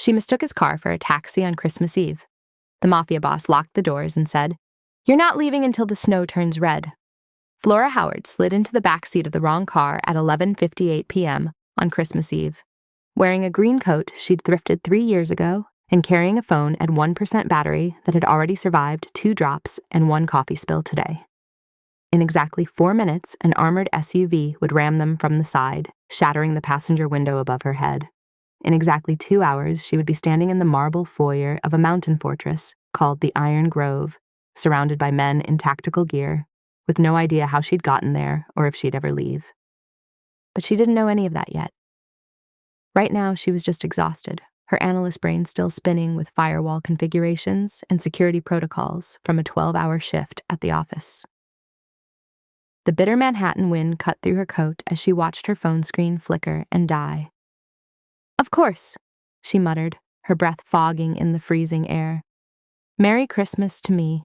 She mistook his car for a taxi on Christmas Eve. The Mafia boss locked the doors and said, "You're not leaving until the snow turns red." Flora Howard slid into the back seat of the wrong car at 11:58 p.m. on Christmas Eve, wearing a green coat she'd thrifted 3 years ago and carrying a phone at 1% battery that had already survived 2 drops and 1 coffee spill today. In exactly 4 minutes, an armored SUV would ram them from the side, shattering the passenger window above her head. In exactly 2 hours, she would be standing in the marble foyer of a mountain fortress called the Iron Grove, surrounded by men in tactical gear, with no idea how she'd gotten there or if she'd ever leave. But she didn't know any of that yet. Right now, she was just exhausted, her analyst brain still spinning with firewall configurations and security protocols from a 12-hour shift at the office. The bitter Manhattan wind cut through her coat as she watched her phone screen flicker and die. "Of course," she muttered, her breath fogging in the freezing air. "Merry Christmas to me."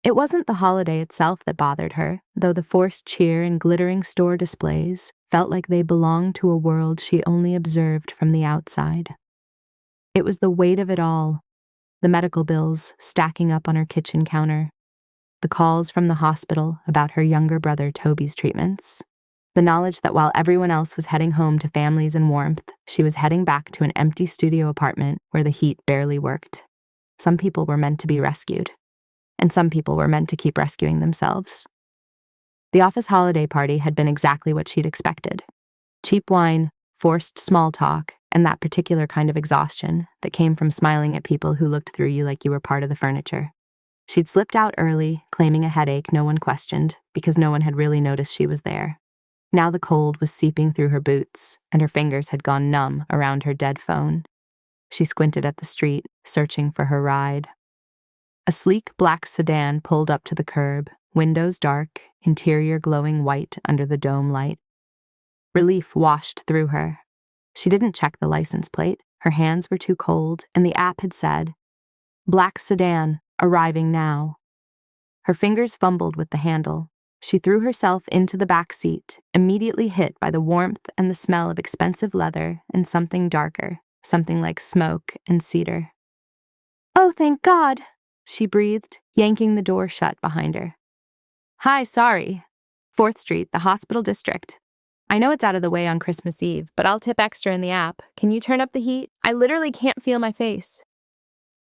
It wasn't the holiday itself that bothered her, though the forced cheer and glittering store displays felt like they belonged to a world she only observed from the outside. It was the weight of it all, the medical bills stacking up on her kitchen counter, the calls from the hospital about her younger brother Toby's treatments, the knowledge that while everyone else was heading home to families and warmth, she was heading back to an empty studio apartment where the heat barely worked. Some people were meant to be rescued, and some people were meant to keep rescuing themselves. The office holiday party had been exactly what she'd expected. Cheap wine, forced small talk, and that particular kind of exhaustion that came from smiling at people who looked through you like you were part of the furniture. She'd slipped out early, claiming a headache no one questioned, because no one had really noticed she was there. Now the cold was seeping through her boots, and her fingers had gone numb around her dead phone. She squinted at the street, searching for her ride. A sleek black sedan pulled up to the curb, windows dark, interior glowing white under the dome light. Relief washed through her. She didn't check the license plate. Her hands were too cold, and the app had said, "Black sedan, arriving now." Her fingers fumbled with the handle. She threw herself into the back seat, immediately hit by the warmth and the smell of expensive leather and something darker, something like smoke and cedar. "Oh, thank God," she breathed, yanking the door shut behind her. "Hi, sorry. 4th Street, the hospital district. I know it's out of the way on Christmas Eve, but I'll tip extra in the app. Can you turn up the heat? I literally can't feel my face."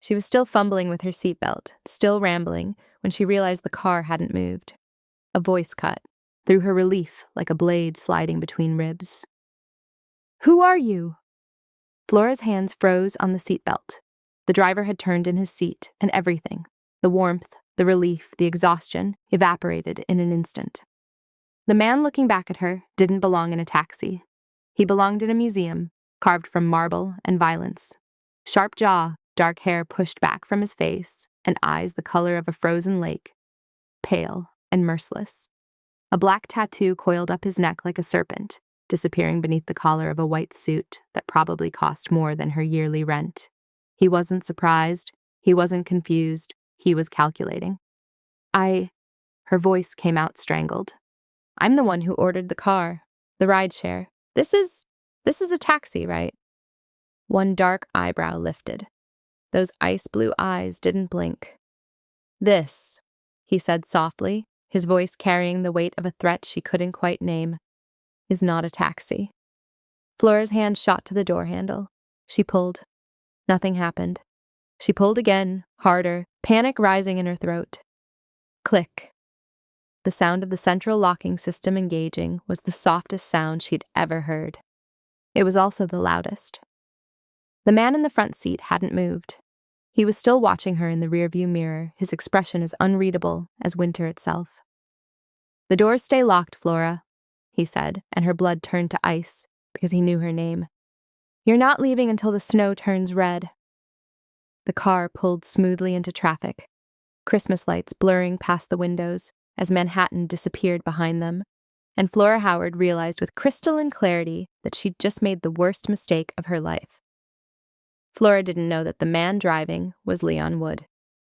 She was still fumbling with her seatbelt, still rambling, when she realized the car hadn't moved. A voice cut through her relief like a blade sliding between ribs. "Who are you?" Flora's hands froze on the seatbelt. The driver had turned in his seat, and everything, the warmth, the relief, the exhaustion, evaporated in an instant. The man looking back at her didn't belong in a taxi. He belonged in a museum, carved from marble and violence. Sharp jaw, dark hair pushed back from his face, and eyes the color of a frozen lake, pale and merciless. A black tattoo coiled up his neck like a serpent, disappearing beneath the collar of a white suit that probably cost more than her yearly rent. He wasn't surprised. He wasn't confused. He was calculating. Her voice came out strangled. "I'm the one who ordered the car, the rideshare. This is a taxi, right?" One dark eyebrow lifted. Those ice blue eyes didn't blink. "This," he said softly, his voice carrying the weight of a threat she couldn't quite name, "is not a taxi." Flora's hand shot to the door handle. She pulled. Nothing happened. She pulled again, harder, panic rising in her throat. Click. The sound of the central locking system engaging was the softest sound she'd ever heard. It was also the loudest. The man in the front seat hadn't moved. He was still watching her in the rearview mirror, his expression as unreadable as winter itself. "The doors stay locked, Flora," he said, and her blood turned to ice because he knew her name. "You're not leaving until the snow turns red." The car pulled smoothly into traffic, Christmas lights blurring past the windows as Manhattan disappeared behind them, and Flora Howard realized with crystalline clarity that she'd just made the worst mistake of her life. Flora didn't know that the man driving was Leon Wood,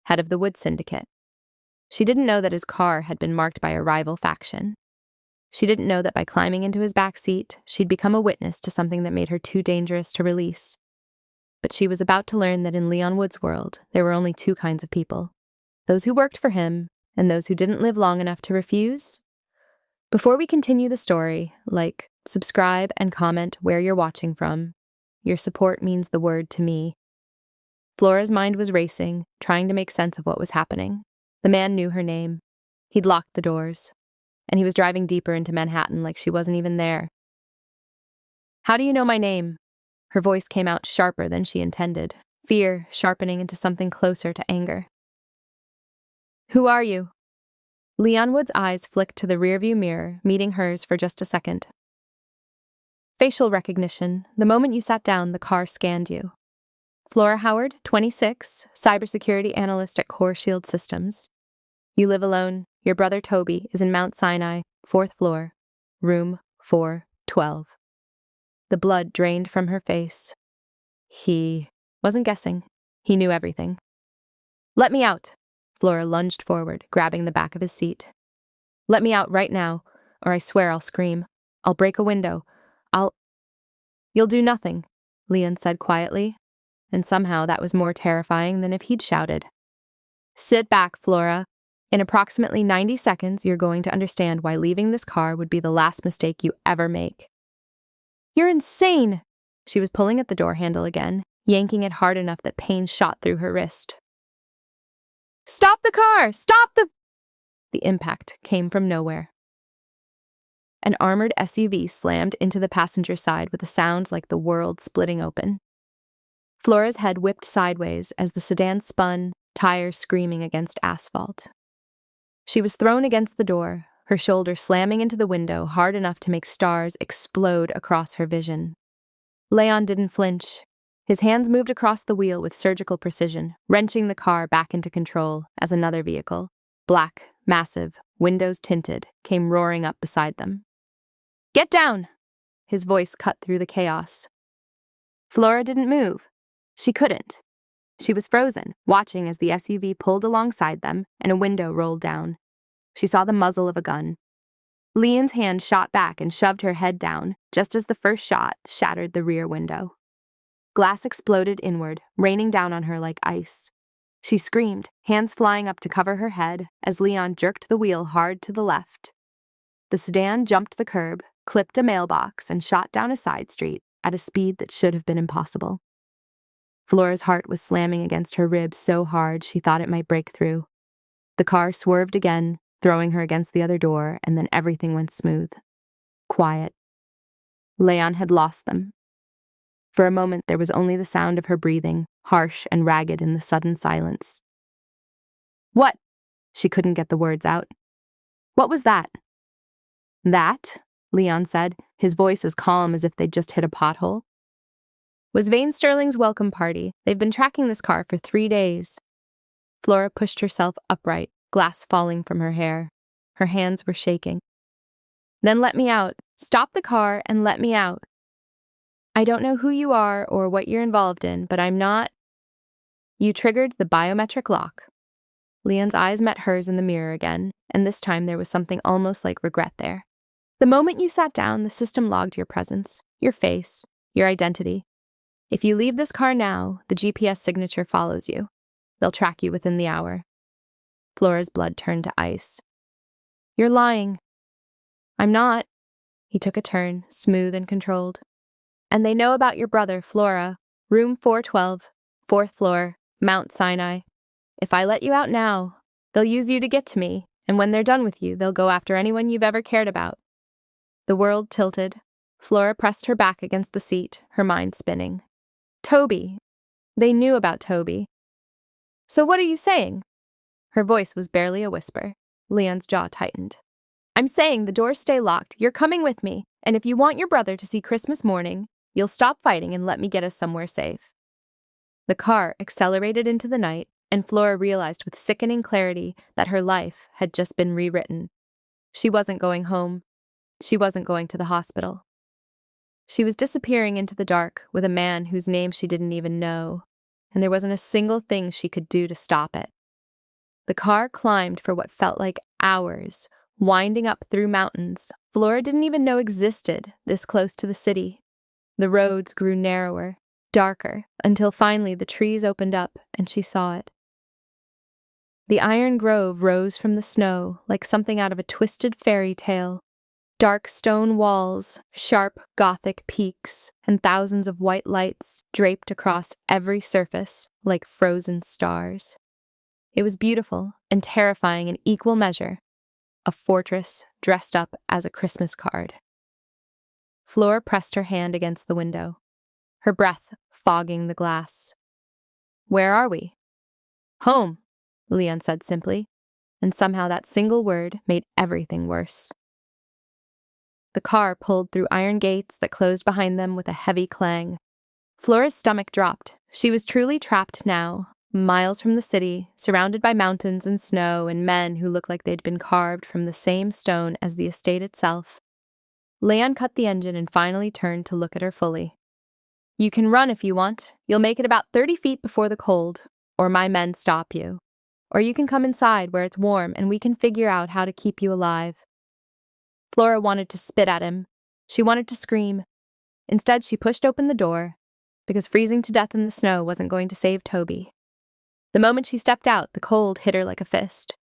head of the Wood Syndicate. She didn't know that his car had been marked by a rival faction. She didn't know that by climbing into his back seat, she'd become a witness to something that made her too dangerous to release. But she was about to learn that in Leon Wood's world, there were only two kinds of people: those who worked for him and those who didn't live long enough to refuse. Before we continue the story, like, subscribe, and comment where you're watching from. Your support means the world to me. Flora's mind was racing, trying to make sense of what was happening. The man knew her name. He'd locked the doors. And he was driving deeper into Manhattan like she wasn't even there. "How do you know my name?" Her voice came out sharper than she intended, fear sharpening into something closer to anger. "Who are you?" Leon Wood's eyes flicked to the rearview mirror, meeting hers for just a second. "Facial recognition. The moment you sat down, the car scanned you. Flora Howard, 26, cybersecurity analyst at Core Shield Systems. You live alone. Your brother Toby is in Mount Sinai, 4th floor, room 412. The blood drained from her face. He wasn't guessing. He knew everything. "Let me out." Flora lunged forward, grabbing the back of his seat. "Let me out right now, or I swear I'll scream. I'll break a window. You'll do nothing," Leon said quietly, and somehow that was more terrifying than if he'd shouted. "Sit back, Flora. In approximately 90 seconds, you're going to understand why leaving this car would be the last mistake you ever make." "You're insane!" She was pulling at the door handle again, yanking it hard enough that pain shot through her wrist. "Stop the car! Stop the—" The impact came from nowhere. An armored SUV slammed into the passenger side with a sound like the world splitting open. Flora's head whipped sideways as the sedan spun, tires screaming against asphalt. She was thrown against the door, her shoulder slamming into the window hard enough to make stars explode across her vision. Leon didn't flinch. His hands moved across the wheel with surgical precision, wrenching the car back into control as another vehicle, black, massive, windows tinted, came roaring up beside them. "Get down!" His voice cut through the chaos. Flora didn't move. She couldn't. She was frozen, watching as the SUV pulled alongside them and a window rolled down. She saw the muzzle of a gun. Leon's hand shot back and shoved her head down, just as the first shot shattered the rear window. Glass exploded inward, raining down on her like ice. She screamed, hands flying up to cover her head, as Leon jerked the wheel hard to the left. The sedan jumped the curb, clipped a mailbox, and shot down a side street at a speed that should have been impossible. Flora's heart was slamming against her ribs so hard she thought it might break through. The car swerved again, throwing her against the other door, and then everything went smooth. Quiet. Leon had lost them. For a moment, there was only the sound of her breathing, harsh and ragged in the sudden silence. "What?" She couldn't get the words out. "What was that?" "That," Leon said, his voice as calm as if they'd just hit a pothole, "was Vane Sterling's welcome party. They've been tracking this car for 3 days. Flora pushed herself upright, glass falling from her hair. Her hands were shaking. "Then let me out. Stop the car and let me out. I don't know who you are or what you're involved in, but I'm not—" "You triggered the biometric lock." Leon's eyes met hers in the mirror again, and this time there was something almost like regret there. "The moment you sat down, the system logged your presence, your face, your identity. If you leave this car now, the GPS signature follows you. They'll track you within the hour." Flora's blood turned to ice. "You're lying." "I'm not." He took a turn, smooth and controlled. "And they know about your brother, Flora. Room 412, 4th floor, Mount Sinai. If I let you out now, they'll use you to get to me, and when they're done with you, they'll go after anyone you've ever cared about." The world tilted. Flora pressed her back against the seat, her mind spinning. Toby. They knew about Toby. "So what are you saying?" Her voice was barely a whisper. Leon's jaw tightened. "I'm saying the doors stay locked. You're coming with me, and if you want your brother to see Christmas morning, you'll stop fighting and let me get us somewhere safe." The car accelerated into the night, and Flora realized with sickening clarity that her life had just been rewritten. She wasn't going home. She wasn't going to the hospital. She was disappearing into the dark with a man whose name she didn't even know, and there wasn't a single thing she could do to stop it. The car climbed for what felt like hours, winding up through mountains Flora didn't even know existed this close to the city. The roads grew narrower, darker, until finally the trees opened up and she saw it. The iron grove rose from the snow like something out of a twisted fairy tale. Dark stone walls, sharp Gothic peaks, and thousands of white lights draped across every surface like frozen stars. It was beautiful and terrifying in equal measure, a fortress dressed up as a Christmas card. Flora pressed her hand against the window, her breath fogging the glass. "Where are we?" "Home," Leon said simply, and somehow that single word made everything worse. The car pulled through iron gates that closed behind them with a heavy clang. Flora's stomach dropped. She was truly trapped now, miles from the city, surrounded by mountains and snow and men who looked like they'd been carved from the same stone as the estate itself. Leon cut the engine and finally turned to look at her fully. "You can run if you want. You'll make it about 30 feet before the cold, or my men stop you. Or you can come inside where it's warm and we can figure out how to keep you alive." Flora wanted to spit at him. She wanted to scream. Instead, she pushed open the door, because freezing to death in the snow wasn't going to save Toby. The moment she stepped out, the cold hit her like a fist.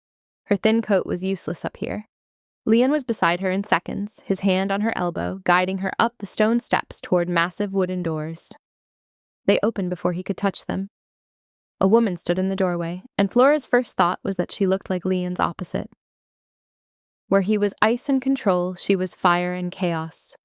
Her thin coat was useless up here. Leon was beside her in seconds, his hand on her elbow, guiding her up the stone steps toward massive wooden doors. They opened before he could touch them. A woman stood in the doorway, and Flora's first thought was that she looked like Leon's opposite. Where he was ice and control, she was fire and chaos.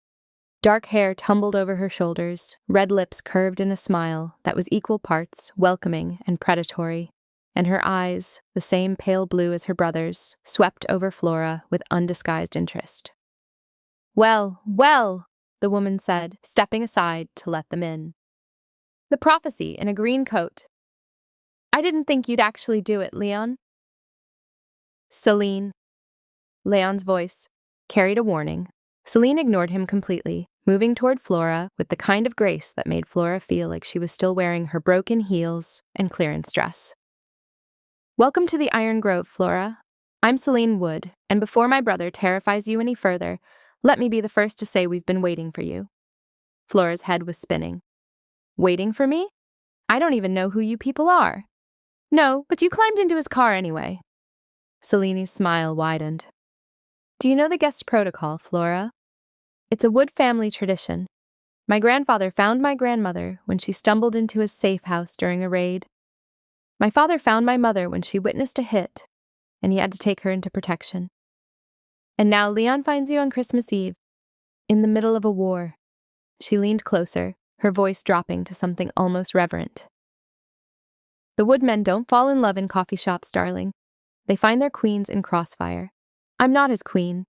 Dark hair tumbled over her shoulders, red lips curved in a smile that was equal parts welcoming and predatory, and her eyes, the same pale blue as her brother's, swept over Flora with undisguised interest. "Well, well," the woman said, stepping aside to let them in. "The prophecy in a green coat. I didn't think you'd actually do it, Leon." "Celine." Leon's voice carried a warning. Celine ignored him completely, moving toward Flora with the kind of grace that made Flora feel like she was still wearing her broken heels and clearance dress. "Welcome to the Iron Grove, Flora. I'm Celine Wood, and before my brother terrifies you any further, let me be the first to say we've been waiting for you." Flora's head was spinning. "Waiting for me? I don't even know who you people are." "No, but you climbed into his car anyway." Celine's smile widened. "Do you know the guest protocol, Flora? It's a Wood family tradition. My grandfather found my grandmother when she stumbled into his safe house during a raid. My father found my mother when she witnessed a hit, and he had to take her into protection. And now Leon finds you on Christmas Eve, in the middle of a war." She leaned closer, her voice dropping to something almost reverent. "The Woodmen don't fall in love in coffee shops, darling. They find their queens in crossfire. I'm not his queen,"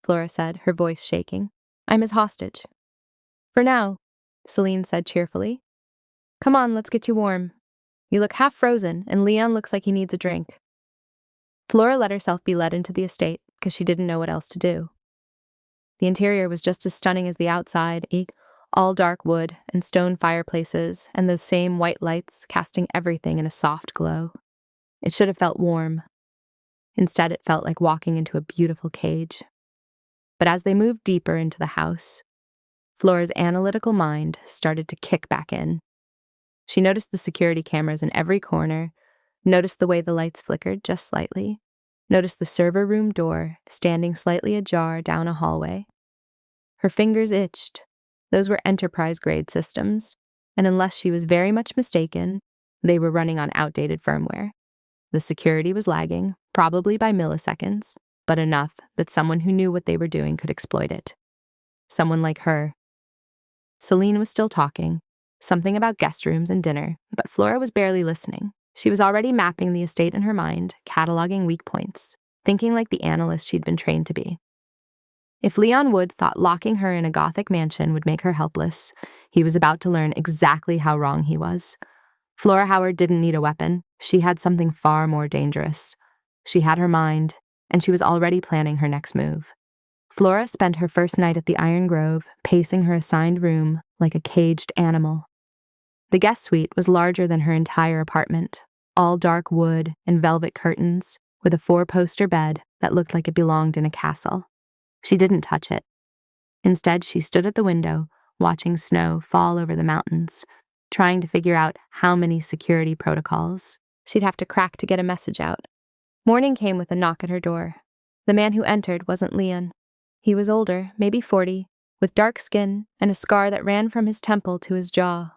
Flora said, her voice shaking. "I'm his hostage." "For now," Celine said cheerfully. "Come on, let's get you warm. You look half frozen, and Leon looks like he needs a drink." Flora let herself be led into the estate because she didn't know what else to do. The interior was just as stunning as the outside, all dark wood and stone fireplaces and those same white lights casting everything in a soft glow. It should have felt warm. Instead, it felt like walking into a beautiful cage. But as they moved deeper into the house, Flora's analytical mind started to kick back in. She noticed the security cameras in every corner, noticed the way the lights flickered just slightly, noticed the server room door standing slightly ajar down a hallway. Her fingers itched. Those were enterprise-grade systems, and unless she was very much mistaken, they were running on outdated firmware. The security was lagging, probably by milliseconds, but enough that someone who knew what they were doing could exploit it. Someone like her. Celine was still talking, something about guest rooms and dinner, but Flora was barely listening. She was already mapping the estate in her mind, cataloging weak points, thinking like the analyst she'd been trained to be. If Leon Wood thought locking her in a Gothic mansion would make her helpless, he was about to learn exactly how wrong he was. Flora Howard didn't need a weapon. She had something far more dangerous. She had her mind, and she was already planning her next move. Flora spent her first night at the Iron Grove, pacing her assigned room like a caged animal. The guest suite was larger than her entire apartment, all dark wood and velvet curtains, with a 4-poster bed that looked like it belonged in a castle. She didn't touch it. Instead, she stood at the window, watching snow fall over the mountains, trying to figure out how many security protocols she'd have to crack to get a message out. Morning came with a knock at her door. The man who entered wasn't Leon. He was older, maybe 40, with dark skin and a scar that ran from his temple to his jaw.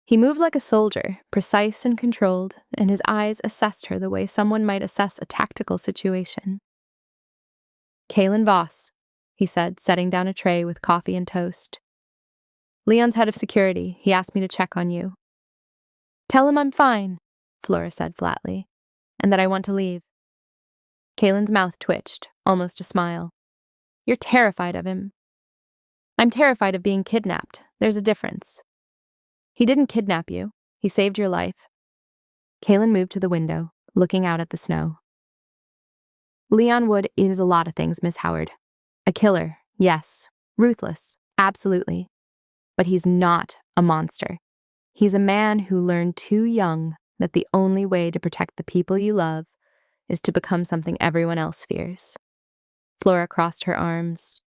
He moved like a soldier, precise and controlled, and his eyes assessed her the way someone might assess a tactical situation. "Kalen Voss," he said, setting down a tray with coffee and toast. "Leon's head of security. He asked me to check on you." "Tell him I'm fine," Flora said flatly, "and that I want to leave." Kalen's mouth twitched, almost a smile. "You're terrified of him." "I'm terrified of being kidnapped. There's a difference." "He didn't kidnap you. He saved your life." Kalen moved to the window, looking out at the snow. "Leon Wood is a lot of things, Miss Howard. A killer, yes. Ruthless, absolutely. But he's not a monster. He's a man who learned too young that the only way to protect the people you love is to become something everyone else fears." Flora crossed her arms.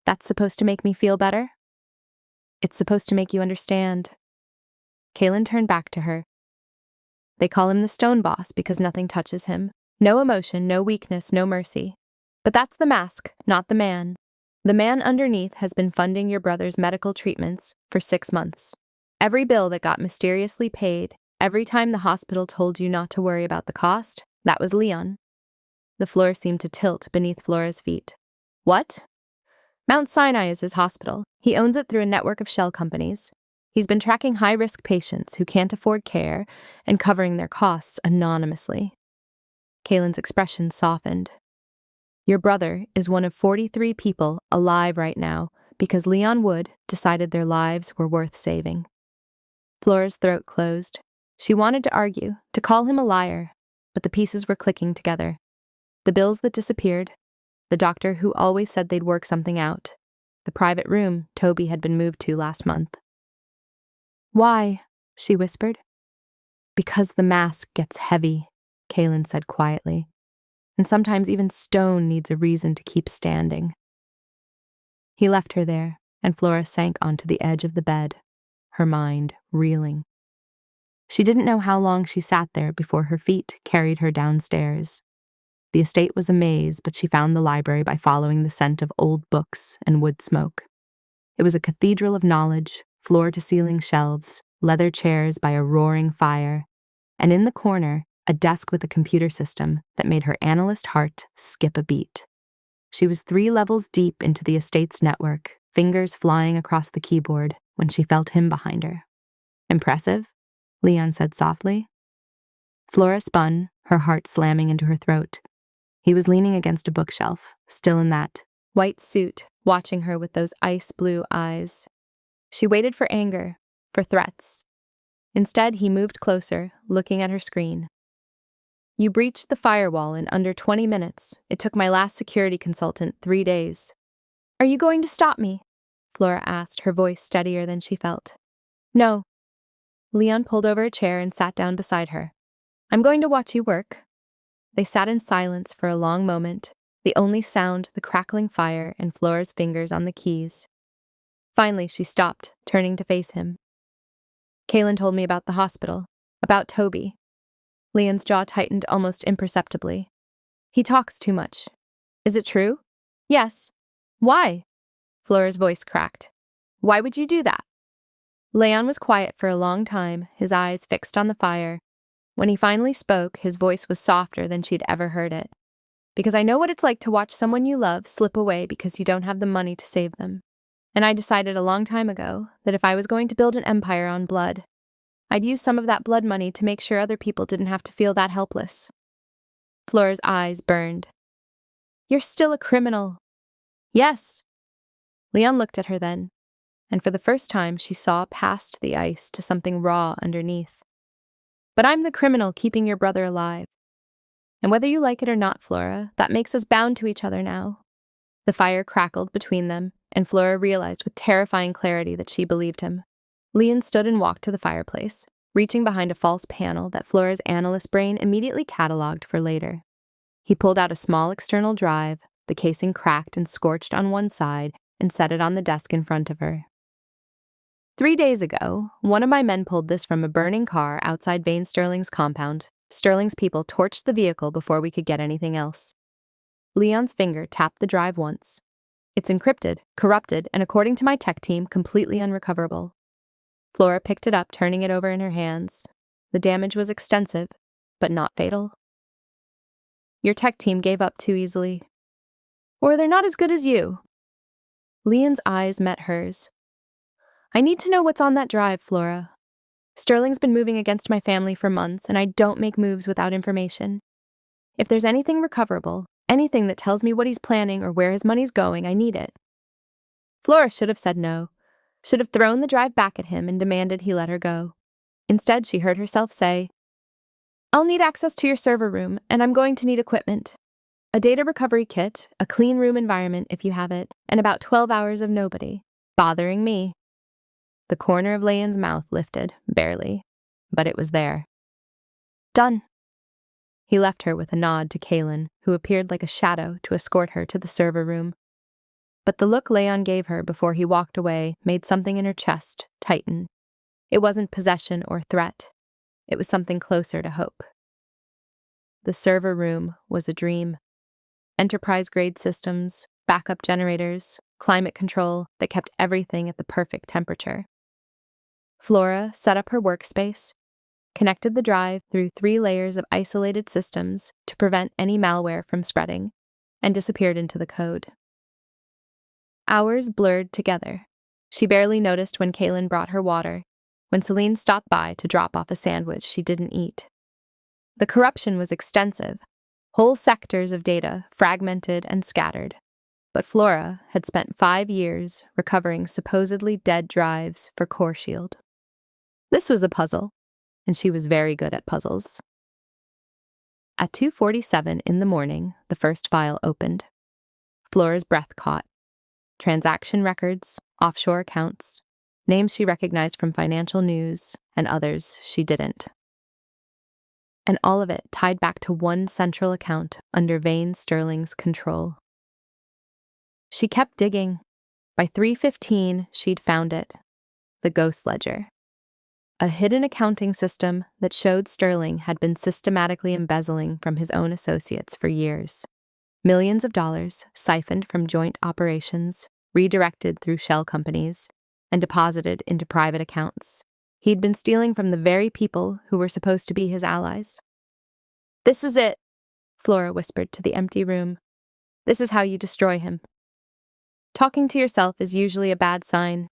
"That's supposed to make me feel better?" "It's supposed to make you understand." Kalen turned back to her. "They call him the Stone Boss because nothing touches him. No emotion, no weakness, no mercy. But that's the mask, not the man. The man underneath has been funding your brother's medical treatments for 6 months. Every bill that got mysteriously paid, every time the hospital told you not to worry about the cost, that was Leon." The floor seemed to tilt beneath Flora's feet. "What?" "Mount Sinai is his hospital. He owns it through a network of shell companies. He's been tracking high-risk patients who can't afford care and covering their costs anonymously." Kalen's expression softened. "Your brother is one of 43 people alive right now because Leon Wood decided their lives were worth saving." Flora's throat closed. She wanted to argue, to call him a liar, but the pieces were clicking together. The bills that disappeared, the doctor who always said they'd work something out, the private room Toby had been moved to last month. "Why?" she whispered. "Because the mask gets heavy," Kalen said quietly. "And sometimes even stone needs a reason to keep standing." He left her there, and Flora sank onto the edge of the bed, her mind reeling. She didn't know how long she sat there before her feet carried her downstairs. The estate was a maze, but she found the library by following the scent of old books and wood smoke. It was a cathedral of knowledge, floor-to-ceiling shelves, leather chairs by a roaring fire, and in the corner, a desk with a computer system that made her analyst heart skip a beat. She was 3 levels deep into the estate's network, fingers flying across the keyboard, when she felt him behind her. "Impressive?" Leon said softly. Flora spun, her heart slamming into her throat. He was leaning against a bookshelf, still in that white suit, watching her with those ice-blue eyes. She waited for anger, for threats. Instead, he moved closer, looking at her screen. "You breached the firewall in under 20 minutes. It took my last security consultant 3 days. Are you going to stop me?" Flora asked, her voice steadier than she felt. "No." Leon pulled over a chair and sat down beside her. "I'm going to watch you work." They sat in silence for a long moment, the only sound the crackling fire and Flora's fingers on the keys. Finally, she stopped, turning to face him. "Kalen told me about the hospital, about Toby." Leon's jaw tightened almost imperceptibly. "He talks too much. Is it true?" "Yes." "Why?" Flora's voice cracked. "Why would you do that?" Leon was quiet for a long time, his eyes fixed on the fire. When he finally spoke, his voice was softer than she'd ever heard it. "Because I know what it's like to watch someone you love slip away because you don't have the money to save them. And I decided a long time ago that if I was going to build an empire on blood, I'd use some of that blood money to make sure other people didn't have to feel that helpless." Flora's eyes burned. "You're still a criminal." "Yes." Leon looked at her then, and for the first time she saw past the ice to something raw underneath. "But I'm the criminal keeping your brother alive. And whether you like it or not, Flora, that makes us bound to each other now." The fire crackled between them, and Flora realized with terrifying clarity that she believed him. Leon stood and walked to the fireplace, reaching behind a false panel that Flora's analyst brain immediately cataloged for later. He pulled out a small external drive, the casing cracked and scorched on one side, and set it on the desk in front of her. 3 days ago, one of my men pulled this from a burning car outside Vane Sterling's compound. Sterling's people torched the vehicle before we could get anything else. Leon's finger tapped the drive once. It's encrypted, corrupted, and according to my tech team, completely unrecoverable. Flora picked it up, turning it over in her hands. The damage was extensive, but not fatal. Your tech team gave up too easily. Or they're not as good as you. Leon's eyes met hers. I need to know what's on that drive, Flora. Sterling's been moving against my family for months, and I don't make moves without information. If there's anything recoverable, anything that tells me what he's planning or where his money's going, I need it. Flora should have said no, should have thrown the drive back at him and demanded he let her go. Instead, she heard herself say, I'll need access to your server room, and I'm going to need equipment. A data recovery kit, a clean room environment if you have it, and about 12 hours of nobody bothering me. The corner of Leon's mouth lifted, barely, but it was there. Done. He left her with a nod to Kaylin, who appeared like a shadow to escort her to the server room. But the look Leon gave her before he walked away made something in her chest tighten. It wasn't possession or threat. It was something closer to hope. The server room was a dream. Enterprise-grade systems, backup generators, climate control that kept everything at the perfect temperature. Flora set up her workspace, connected the drive through 3 layers of isolated systems to prevent any malware from spreading, and disappeared into the code. Hours blurred together. She barely noticed when Kaylin brought her water, when Celine stopped by to drop off a sandwich she didn't eat. The corruption was extensive, whole sectors of data fragmented and scattered. But Flora had spent 5 years recovering supposedly dead drives for Core Shield. This was a puzzle, and she was very good at puzzles. At 2:47 in the morning, the first file opened. Flora's breath caught. Transaction records, offshore accounts, names she recognized from financial news, and others she didn't. And all of it tied back to one central account under Vane Sterling's control. She kept digging. By 3:15, she'd found it. The Ghost Ledger. A hidden accounting system that showed Sterling had been systematically embezzling from his own associates for years. Millions of dollars siphoned from joint operations, redirected through shell companies, and deposited into private accounts. He'd been stealing from the very people who were supposed to be his allies. This is it, Flora whispered to the empty room. This is how you destroy him. Talking to yourself is usually a bad sign.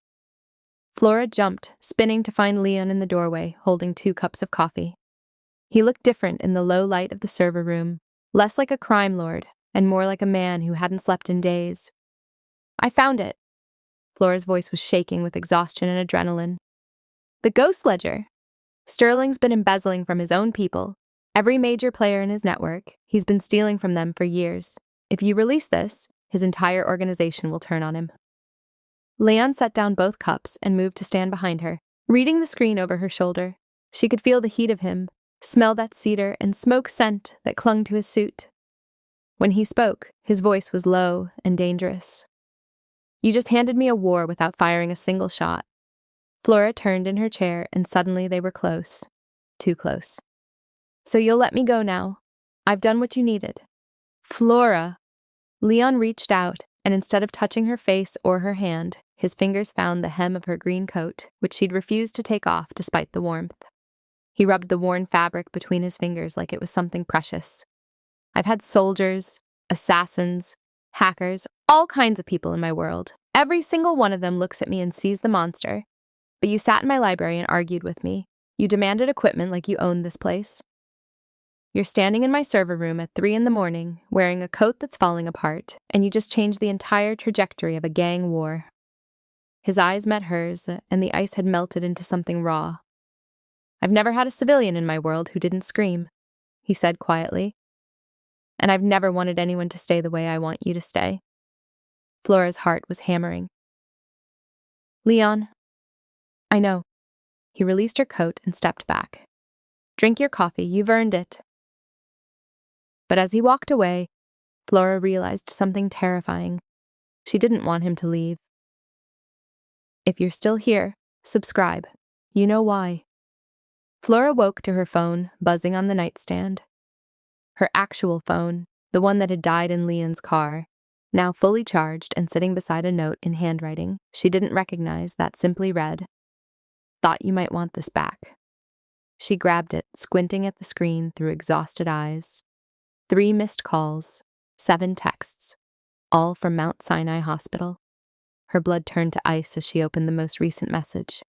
Flora jumped, spinning to find Leon in the doorway, holding 2 cups of coffee. He looked different in the low light of the server room, less like a crime lord, and more like a man who hadn't slept in days. I found it. Flora's voice was shaking with exhaustion and adrenaline. The Ghost Ledger. Sterling's been embezzling from his own people. Every major player in his network, he's been stealing from them for years. If you release this, his entire organization will turn on him. Leon set down both cups and moved to stand behind her, reading the screen over her shoulder. She could feel the heat of him, smell that cedar and smoke scent that clung to his suit. When he spoke, his voice was low and dangerous. You just handed me a war without firing a single shot. Flora turned in her chair and suddenly they were close. Too close. So you'll let me go now. I've done what you needed. Flora! Leon reached out, and instead of touching her face or her hand, his fingers found the hem of her green coat, which she'd refused to take off despite the warmth. He rubbed the worn fabric between his fingers like it was something precious. I've had soldiers, assassins, hackers, all kinds of people in my world. Every single one of them looks at me and sees the monster. But you sat in my library and argued with me. You demanded equipment like you owned this place. You're standing in my server room at 3 in the morning, wearing a coat that's falling apart, and you just changed the entire trajectory of a gang war. His eyes met hers, and the ice had melted into something raw. I've never had a civilian in my world who didn't scream, he said quietly. And I've never wanted anyone to stay the way I want you to stay. Flora's heart was hammering. Leon, I know. He released her coat and stepped back. Drink your coffee, you've earned it. But as he walked away, Flora realized something terrifying. She didn't want him to leave. If you're still here, Subscribe. You know why. Flora woke to her phone buzzing on the nightstand. Her actual phone, the one that had died in Leon's car, now fully charged and sitting beside a note in handwriting she didn't recognize that simply read, "Thought you might want this back." She grabbed it, squinting at the screen through exhausted eyes. 3 missed calls, 7 texts, all from Mount Sinai Hospital. Her blood turned to ice as she opened the most recent message.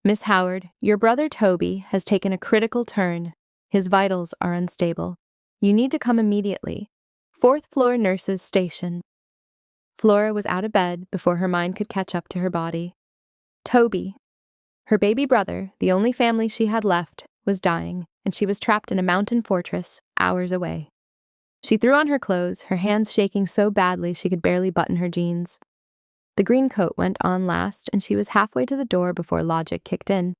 "Miss Howard, your brother Toby has taken a critical turn. His vitals are unstable. You need to come immediately. 4th floor nurses station." Flora was out of bed before her mind could catch up to her body. Toby, her baby brother, the only family she had left, was dying, and she was trapped in a mountain fortress hours away. She threw on her clothes, her hands shaking so badly she could barely button her jeans. The green coat went on last, and she was halfway to the door before logic kicked in.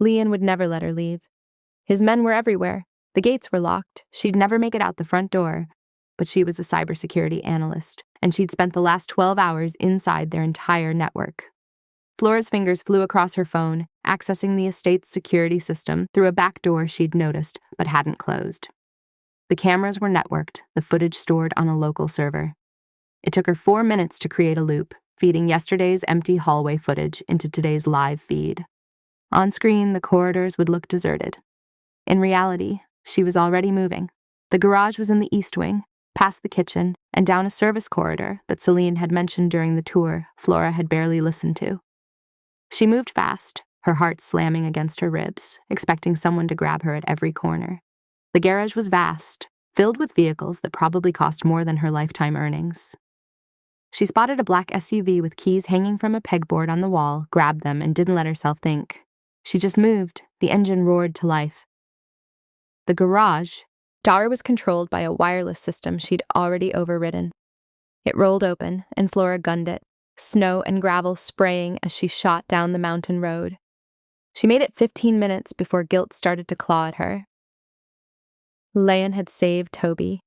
Leon would never let her leave. His men were everywhere. The gates were locked. She'd never make it out the front door. But she was a cybersecurity analyst, and she'd spent the last 12 hours inside their entire network. Flora's fingers flew across her phone, accessing the estate's security system through a back door she'd noticed but hadn't closed. The cameras were networked, the footage stored on a local server. It took her 4 minutes to create a loop, feeding yesterday's empty hallway footage into today's live feed. On screen, the corridors would look deserted. In reality, she was already moving. The garage was in the east wing, past the kitchen, and down a service corridor that Celine had mentioned during the tour Flora had barely listened to. She moved fast, her heart slamming against her ribs, expecting someone to grab her at every corner. The garage was vast, filled with vehicles that probably cost more than her lifetime earnings. She spotted a black SUV with keys hanging from a pegboard on the wall, grabbed them, and didn't let herself think. She just moved. The engine roared to life. The garage door was controlled by a wireless system she'd already overridden. It rolled open, and Flora gunned it, snow and gravel spraying as she shot down the mountain road. She made it 15 minutes before guilt started to claw at her. Leon had saved Toby.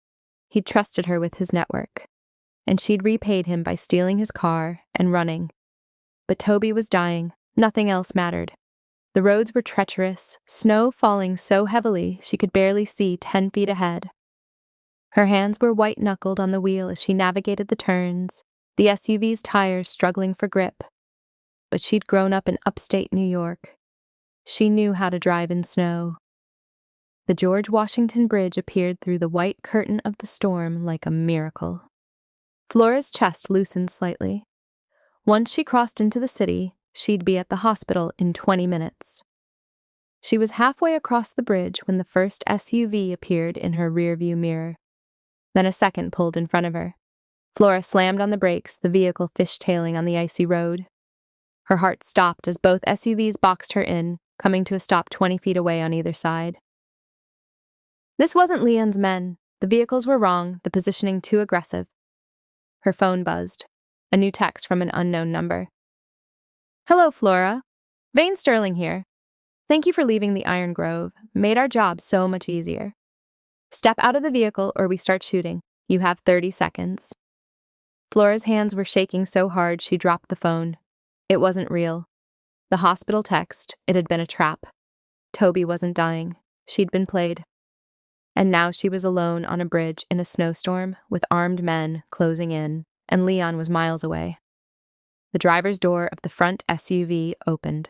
He'd trusted her with his network, and she'd repaid him by stealing his car and running. But Toby was dying. Nothing else mattered. The roads were treacherous, snow falling so heavily she could barely see 10 feet ahead. Her hands were white-knuckled on the wheel as she navigated the turns, the SUV's tires struggling for grip. But she'd grown up in upstate New York. She knew how to drive in snow. The George Washington Bridge appeared through the white curtain of the storm like a miracle. Flora's chest loosened slightly. Once she crossed into the city, she'd be at the hospital in 20 minutes. She was halfway across the bridge when the first SUV appeared in her rearview mirror. Then a second pulled in front of her. Flora slammed on the brakes, the vehicle fishtailing on the icy road. Her heart stopped as both SUVs boxed her in, coming to a stop 20 feet away on either side. This wasn't Leon's men. The vehicles were wrong, the positioning too aggressive. Her phone buzzed. A new text from an unknown number. "Hello, Flora. Vane Sterling here. Thank you for leaving the Iron Grove. Made our job so much easier. Step out of the vehicle or we start shooting. You have 30 seconds. Flora's hands were shaking so hard she dropped the phone. It wasn't real. The hospital text, it had been a trap. Toby wasn't dying. She'd been played. And now she was alone on a bridge in a snowstorm with armed men closing in, and Leon was miles away. The driver's door of the front SUV opened.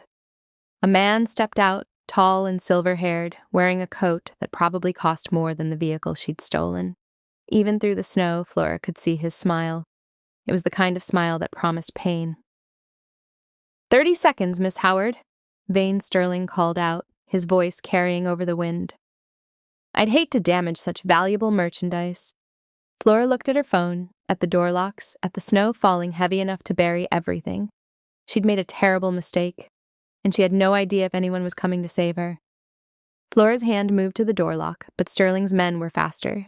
A man stepped out, tall and silver-haired, wearing a coat that probably cost more than the vehicle she'd stolen. Even through the snow, Flora could see his smile. It was the kind of smile that promised pain. 30 seconds, Miss Howard, Vane Sterling called out, his voice carrying over the wind. I'd hate to damage such valuable merchandise. Flora looked at her phone, at the door locks, at the snow falling heavy enough to bury everything. She'd made a terrible mistake, and she had no idea if anyone was coming to save her. Flora's hand moved to the door lock, but Sterling's men were faster.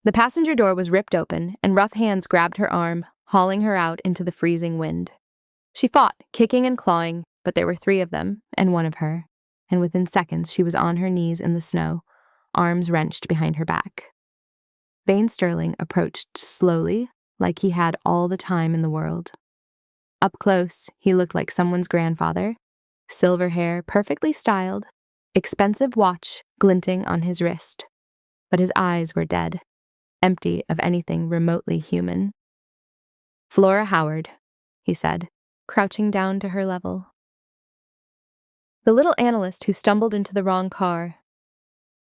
The passenger door was ripped open, and rough hands grabbed her arm, hauling her out into the freezing wind. She fought, kicking and clawing, but there were 3 of them, and 1 of her, and within seconds she was on her knees in the snow, arms wrenched behind her back. Vane Sterling approached slowly, like he had all the time in the world. Up close, he looked like someone's grandfather, silver hair perfectly styled, expensive watch glinting on his wrist. But his eyes were dead, empty of anything remotely human. "Flora Howard," he said, crouching down to her level. The little analyst who stumbled into the wrong car.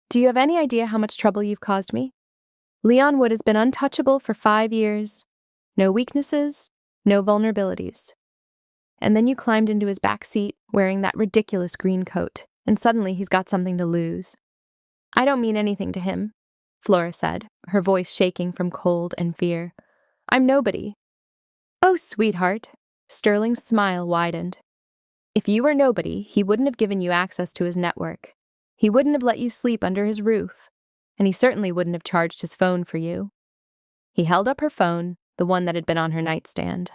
"Do you have any idea how much trouble you've caused me? Leon Wood has been untouchable for 5 years. No weaknesses, no vulnerabilities. And then you climbed into his back seat wearing that ridiculous green coat, and suddenly he's got something to lose." "I don't mean anything to him," Flora said, her voice shaking from cold and fear. "I'm nobody." "Oh, sweetheart." Sterling's smile widened. "If you were nobody, he wouldn't have given you access to his network. He wouldn't have let you sleep under his roof. And he certainly wouldn't have charged his phone for you." He held up her phone, the one that had been on her nightstand.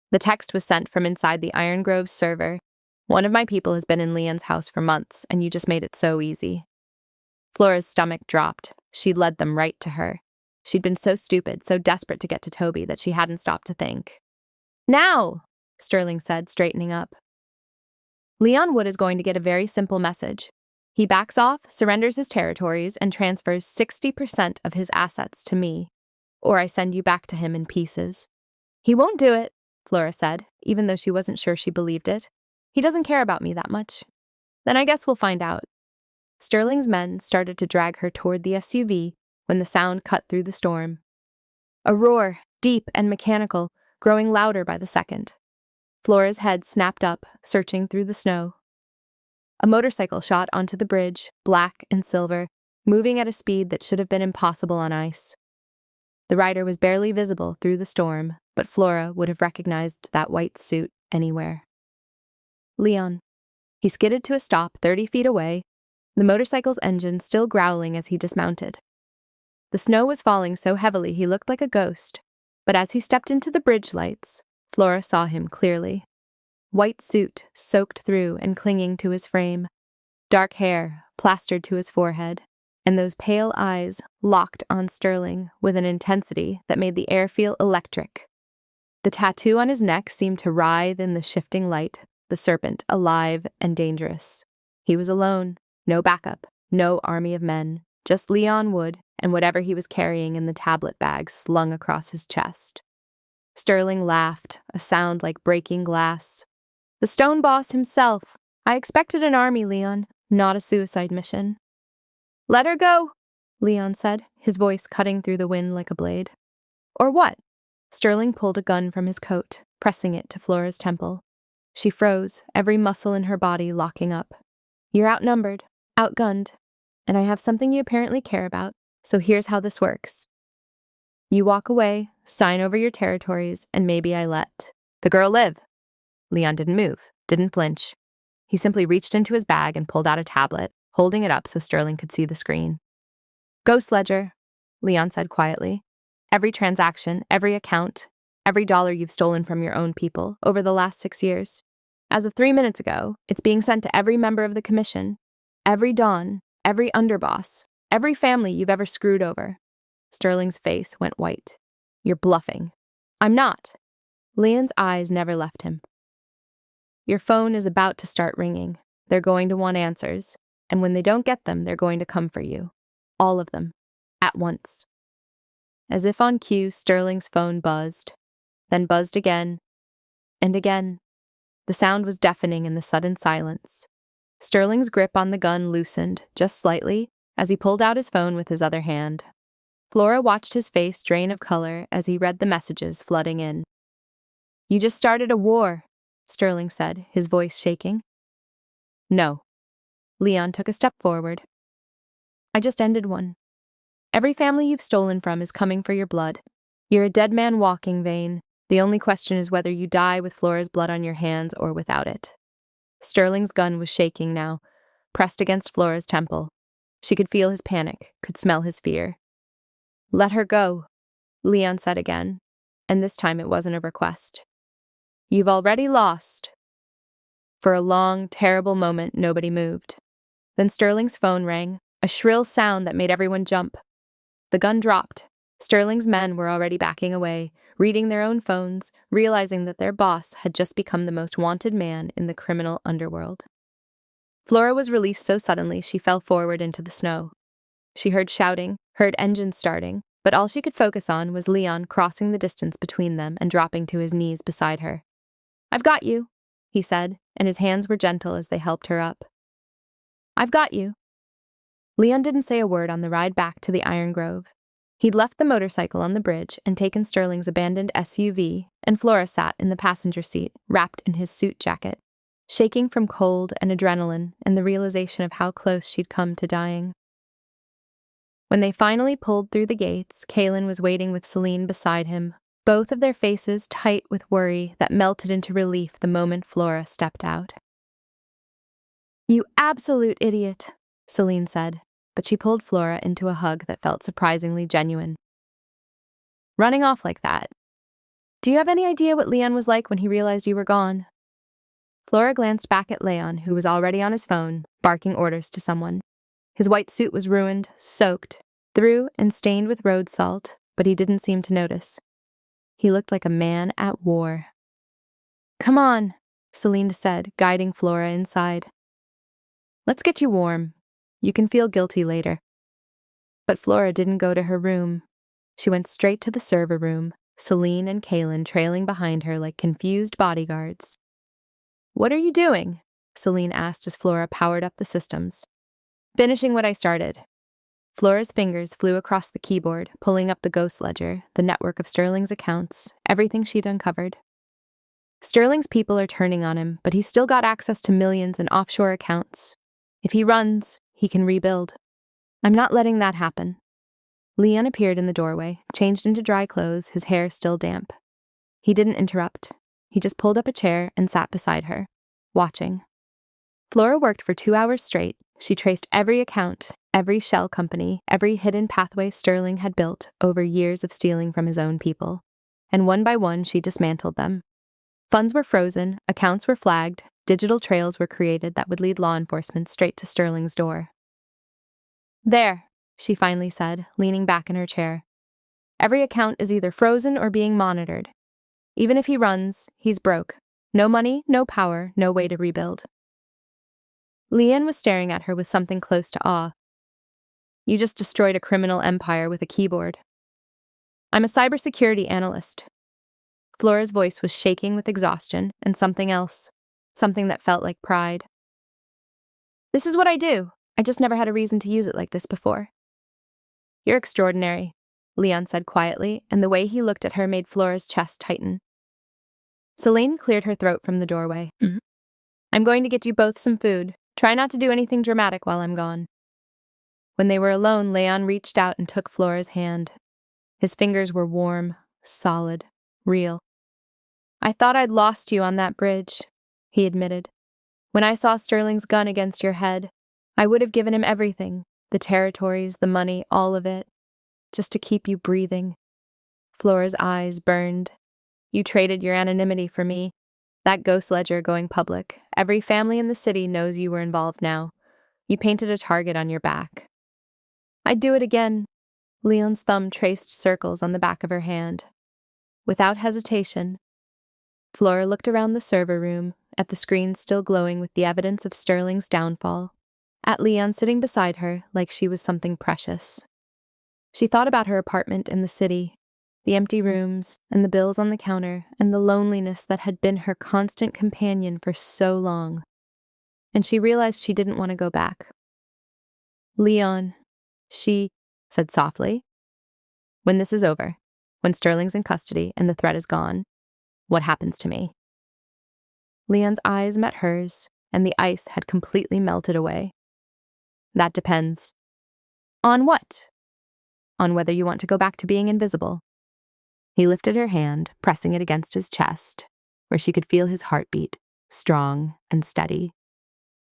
The text was sent from inside the Iron Grove's server. "One of my people has been in Leon's house for months, and you just made it so easy." Flora's stomach dropped. She'd led them right to her. She'd been so stupid, so desperate to get to Toby that she hadn't stopped to think. "Now!" Sterling said, straightening up. "Leon Wood is going to get a very simple message. He backs off, surrenders his territories, and transfers 60% of his assets to me. Or I send you back to him in pieces." "He won't do it," Flora said, even though she wasn't sure she believed it. "He doesn't care about me that much." "Then I guess we'll find out." Sterling's men started to drag her toward the SUV when the sound cut through the storm. A roar, deep and mechanical, growing louder by the second. Flora's head snapped up, searching through the snow. A motorcycle shot onto the bridge, black and silver, moving at a speed that should have been impossible on ice. The rider was barely visible through the storm, but Flora would have recognized that white suit anywhere. Leon. He skidded to a stop 30 feet away, the motorcycle's engine still growling as he dismounted. The snow was falling so heavily he looked like a ghost, but as he stepped into the bridge lights, Flora saw him clearly. White suit soaked through and clinging to his frame, dark hair plastered to his forehead, and those pale eyes locked on Sterling with an intensity that made the air feel electric. The tattoo on his neck seemed to writhe in the shifting light, the serpent alive and dangerous. He was alone, no backup, no army of men, just Leon Wood and whatever he was carrying in the tablet bag slung across his chest. Sterling laughed, a sound like breaking glass. "The Stone Boss himself. I expected an army, Leon, not a suicide mission." "Let her go," Leon said, his voice cutting through the wind like a blade. "Or what?" Sterling pulled a gun from his coat, pressing it to Flora's temple. She froze, every muscle in her body locking up. "You're outnumbered, outgunned, and I have something you apparently care about, so here's how this works. You walk away, sign over your territories, and maybe I let the girl live." Leon didn't move, didn't flinch. He simply reached into his bag and pulled out a tablet, holding it up so Sterling could see the screen. "Ghost ledger," Leon said quietly. "Every transaction, every account, every dollar you've stolen from your own people over the last 6 years. As of 3 minutes ago, it's being sent to every member of the commission, every Don, every underboss, every family you've ever screwed over." Sterling's face went white. "You're bluffing." "I'm not." Leon's eyes never left him. "Your phone is about to start ringing. They're going to want answers, and when they don't get them, they're going to come for you. All of them. At once." As if on cue, Sterling's phone buzzed, then buzzed again, and again. The sound was deafening in the sudden silence. Sterling's grip on the gun loosened, just slightly, as he pulled out his phone with his other hand. Flora watched his face drain of color as he read the messages flooding in. "You just started a war," Sterling said, his voice shaking. "No." Leon took a step forward. "I just ended one. Every family you've stolen from is coming for your blood. You're a dead man walking, Vane. The only question is whether you die with Flora's blood on your hands or without it." Sterling's gun was shaking now, pressed against Flora's temple. She could feel his panic, could smell his fear. "Let her go," Leon said again, and this time it wasn't a request. "You've already lost." For a long, terrible moment, nobody moved. Then Sterling's phone rang, a shrill sound that made everyone jump. The gun dropped. Sterling's men were already backing away, reading their own phones, realizing that their boss had just become the most wanted man in the criminal underworld. Flora was released so suddenly she fell forward into the snow. She heard shouting, heard engines starting, but all she could focus on was Leon crossing the distance between them and dropping to his knees beside her. "I've got you," he said, and his hands were gentle as they helped her up. "I've got you." Leon didn't say a word on the ride back to the Iron Grove. He'd left the motorcycle on the bridge and taken Sterling's abandoned SUV, and Flora sat in the passenger seat, wrapped in his suit jacket, shaking from cold and adrenaline and the realization of how close she'd come to dying. When they finally pulled through the gates, Kaylin was waiting with Celine beside him, both of their faces tight with worry that melted into relief the moment Flora stepped out. "You absolute idiot," Celine said, but she pulled Flora into a hug that felt surprisingly genuine. "Running off like that. Do you have any idea what Leon was like when he realized you were gone?" Flora glanced back at Leon, who was already on his phone, barking orders to someone. His white suit was ruined, soaked, through and stained with road salt, but he didn't seem to notice. He looked like a man at war. "Come on," Celine said, guiding Flora inside. "Let's get you warm. You can feel guilty later." But Flora didn't go to her room. She went straight to the server room, Celine and Kaylin trailing behind her like confused bodyguards. "What are you doing?" Celine asked as Flora powered up the systems. "Finishing what I started." Flora's fingers flew across the keyboard, pulling up the ghost ledger, the network of Sterling's accounts, everything she'd uncovered. Sterling's people are turning on him, but he's still got access to millions in offshore accounts. If he runs, he can rebuild. I'm not letting that happen. Leon appeared in the doorway, changed into dry clothes, his hair still damp. He didn't interrupt. He just pulled up a chair and sat beside her, watching. Flora worked for 2 hours straight. She traced every account, every shell company, every hidden pathway Sterling had built over years of stealing from his own people. And one by one, she dismantled them. Funds were frozen, accounts were flagged, digital trails were created that would lead law enforcement straight to Sterling's door. "There," she finally said, leaning back in her chair. "Every account is either frozen or being monitored. Even if he runs, he's broke. No money, no power, no way to rebuild." Leon was staring at her with something close to awe. "You just destroyed a criminal empire with a keyboard." "I'm a cybersecurity analyst." Flora's voice was shaking with exhaustion and something else, something that felt like pride. "This is what I do. I just never had a reason to use it like this before." "You're extraordinary," Leon said quietly, and the way he looked at her made Flora's chest tighten. Celine cleared her throat from the doorway. "I'm going to get you both some food. Try not to do anything dramatic while I'm gone." When they were alone, Leon reached out and took Flora's hand. His fingers were warm, solid, real. "I thought I'd lost you on that bridge," he admitted. "When I saw Sterling's gun against your head, I would have given him everything, the territories, the money, all of it, just to keep you breathing." Flora's eyes burned. "You traded your anonymity for me. That ghost ledger going public. Every family in the city knows you were involved now. You painted a target on your back." "I'd do it again." Leon's thumb traced circles on the back of her hand. Without hesitation, Flora looked around the server room, at the screen still glowing with the evidence of Sterling's downfall, at Leon sitting beside her like she was something precious. She thought about her apartment in the city, the empty rooms, and the bills on the counter, and the loneliness that had been her constant companion for so long. And she realized she didn't want to go back. "Leon," she said softly, "when this is over, when Sterling's in custody and the threat is gone, what happens to me?" Leon's eyes met hers, and the ice had completely melted away. "That depends." "On what?" "On whether you want to go back to being invisible." He lifted her hand, pressing it against his chest, where she could feel his heartbeat, strong and steady.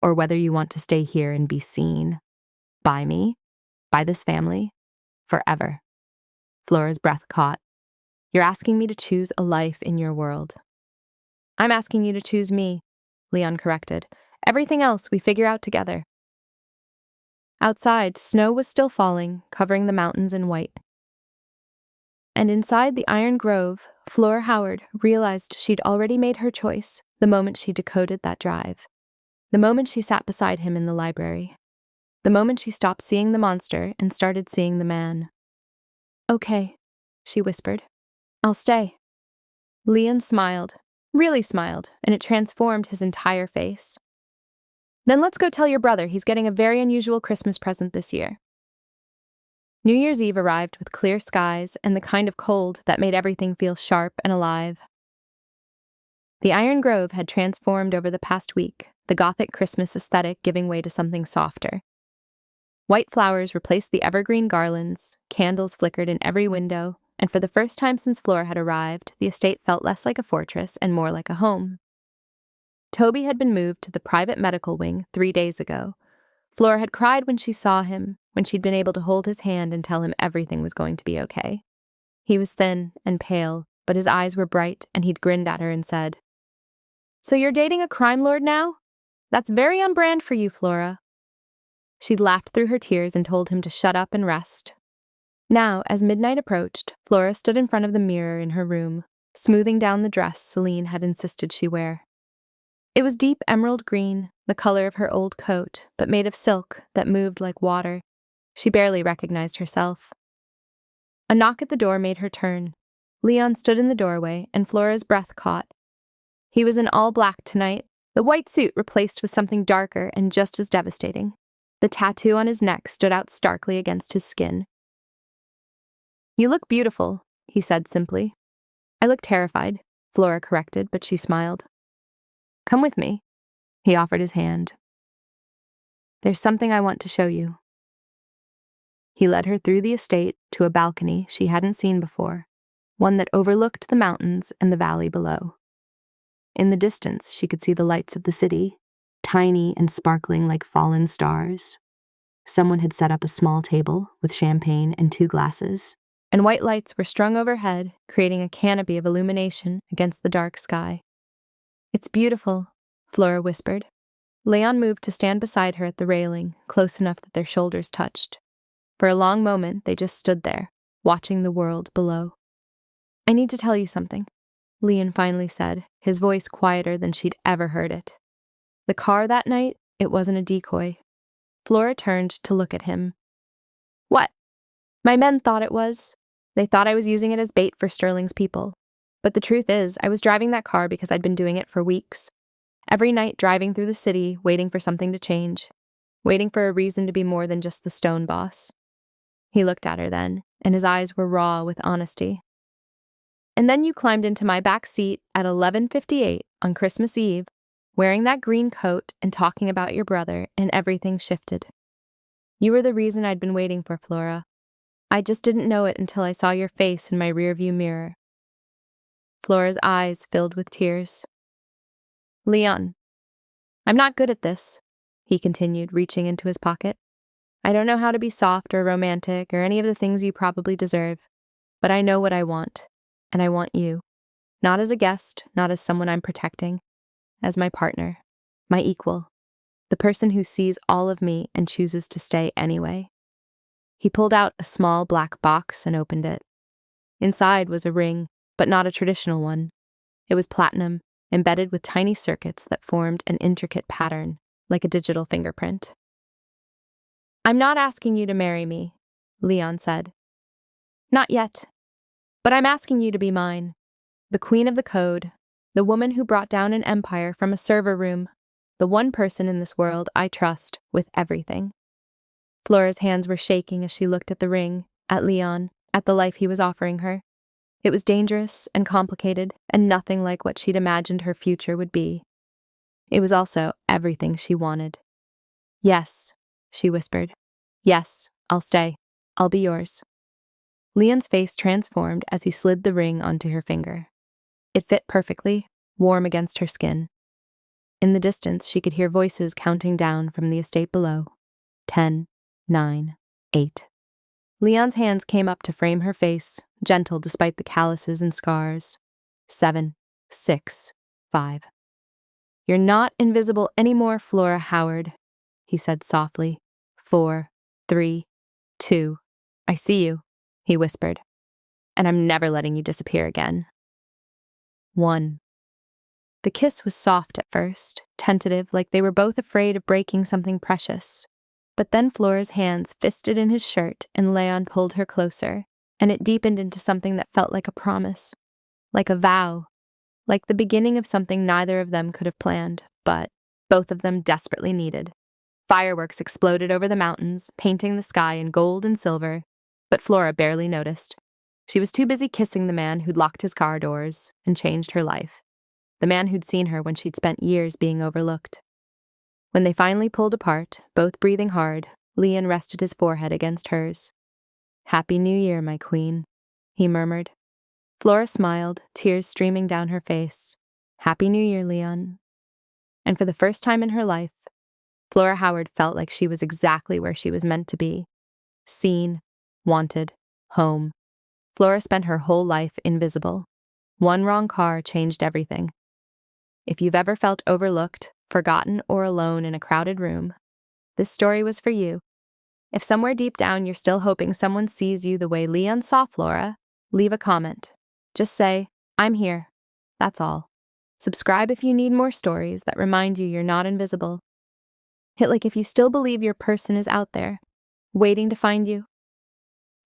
"Or whether you want to stay here and be seen. By me, by this family, forever." Flora's breath caught. "You're asking me to choose a life in your world." "I'm asking you to choose me," Leon corrected. "Everything else we figure out together." Outside, snow was still falling, covering the mountains in white. And inside the Iron Grove, Flora Howard realized she'd already made her choice the moment she decoded that drive. The moment she sat beside him in the library. The moment she stopped seeing the monster and started seeing the man. "Okay," she whispered. "I'll stay." Leon smiled, really smiled, and it transformed his entire face. "Then let's go tell your brother he's getting a very unusual Christmas present this year." New Year's Eve arrived with clear skies and the kind of cold that made everything feel sharp and alive. The Iron Grove had transformed over the past week, the Gothic Christmas aesthetic giving way to something softer. White flowers replaced the evergreen garlands, candles flickered in every window, and for the first time since Flora had arrived, the estate felt less like a fortress and more like a home. Toby had been moved to the private medical wing 3 days ago. Flora had cried when she saw him, when she'd been able to hold his hand and tell him everything was going to be okay. He was thin and pale, but his eyes were bright, and he'd grinned at her and said, "So you're dating a crime lord now? That's very on brand for you, Flora." She'd laughed through her tears and told him to shut up and rest. Now, as midnight approached, Flora stood in front of the mirror in her room, smoothing down the dress Celine had insisted she wear. It was deep emerald green, the color of her old coat, but made of silk that moved like water. She barely recognized herself. A knock at the door made her turn. Leon stood in the doorway, and Flora's breath caught. He was in all black tonight, the white suit replaced with something darker and just as devastating. The tattoo on his neck stood out starkly against his skin. "You look beautiful," he said simply. "I look terrified," Flora corrected, but she smiled. "Come with me," he offered his hand. "There's something I want to show you." He led her through the estate to a balcony she hadn't seen before, one that overlooked the mountains and the valley below. In the distance, she could see the lights of the city, tiny and sparkling like fallen stars. Someone had set up a small table with champagne and 2 glasses, and white lights were strung overhead, creating a canopy of illumination against the dark sky. "It's beautiful," Flora whispered. Leon moved to stand beside her at the railing, close enough that their shoulders touched. For a long moment, they just stood there, watching the world below. "I need to tell you something," Leon finally said, his voice quieter than she'd ever heard it. The car that night, it wasn't a decoy. Flora turned to look at him. "What?" "My men thought it was. They thought I was using it as bait for Sterling's people. But the truth is, I was driving that car because I'd been doing it for weeks. Every night driving through the city, waiting for something to change. Waiting for a reason to be more than just the stone boss." He looked at her then, and his eyes were raw with honesty. "And then you climbed into my back seat at 11:58 on Christmas Eve, wearing that green coat and talking about your brother, and everything shifted. You were the reason I'd been waiting for, Flora. I just didn't know it until I saw your face in my rearview mirror." Flora's eyes filled with tears. "Leon, I'm not good at this," he continued, reaching into his pocket. "I don't know how to be soft or romantic or any of the things you probably deserve, but I know what I want, and I want you. Not as a guest, not as someone I'm protecting, as my partner, my equal, the person who sees all of me and chooses to stay anyway." He pulled out a small black box and opened it. Inside was a ring, but not a traditional one. It was platinum, embedded with tiny circuits that formed an intricate pattern, like a digital fingerprint. "I'm not asking you to marry me," Leon said. "Not yet. But I'm asking you to be mine. The queen of the code, the woman who brought down an empire from a server room, the one person in this world I trust with everything." Flora's hands were shaking as she looked at the ring, at Leon, at the life he was offering her. It was dangerous and complicated, and nothing like what she'd imagined her future would be. It was also everything she wanted. "Yes," she whispered. "Yes, I'll stay. I'll be yours." Leon's face transformed as he slid the ring onto her finger. It fit perfectly, warm against her skin. In the distance, she could hear voices counting down from the estate below. 10, 9, 8. Leon's hands came up to frame her face, gentle despite the calluses and scars. 7, 6, 5. "You're not invisible anymore, Flora Howard," he said softly. 4, 3, 2. "I see you," he whispered. and I'm never letting you disappear again. 1. The kiss was soft at first, tentative, like they were both afraid of breaking something precious. But then Flora's hands fisted in his shirt and Leon pulled her closer, and it deepened into something that felt like a promise, like a vow, like the beginning of something neither of them could have planned, but both of them desperately needed. Fireworks exploded over the mountains, painting the sky in gold and silver, but Flora barely noticed. She was too busy kissing the man who'd locked his car doors and changed her life, the man who'd seen her when she'd spent years being overlooked. When they finally pulled apart, both breathing hard, Leon rested his forehead against hers. "Happy New Year, my queen," he murmured. Flora smiled, tears streaming down her face. "Happy New Year, Leon." And for the first time in her life, Flora Howard felt like she was exactly where she was meant to be. Seen, wanted, home. Flora spent her whole life invisible. One wrong car changed everything. If you've ever felt overlooked, forgotten, or alone in a crowded room, this story was for you. If somewhere deep down you're still hoping someone sees you the way Leon saw Flora, leave a comment. Just say, "I'm here." That's all. Subscribe if you need more stories that remind you you're not invisible. Hit like if you still believe your person is out there, waiting to find you.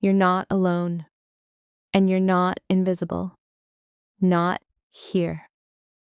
You're not alone. And you're not invisible. Not here.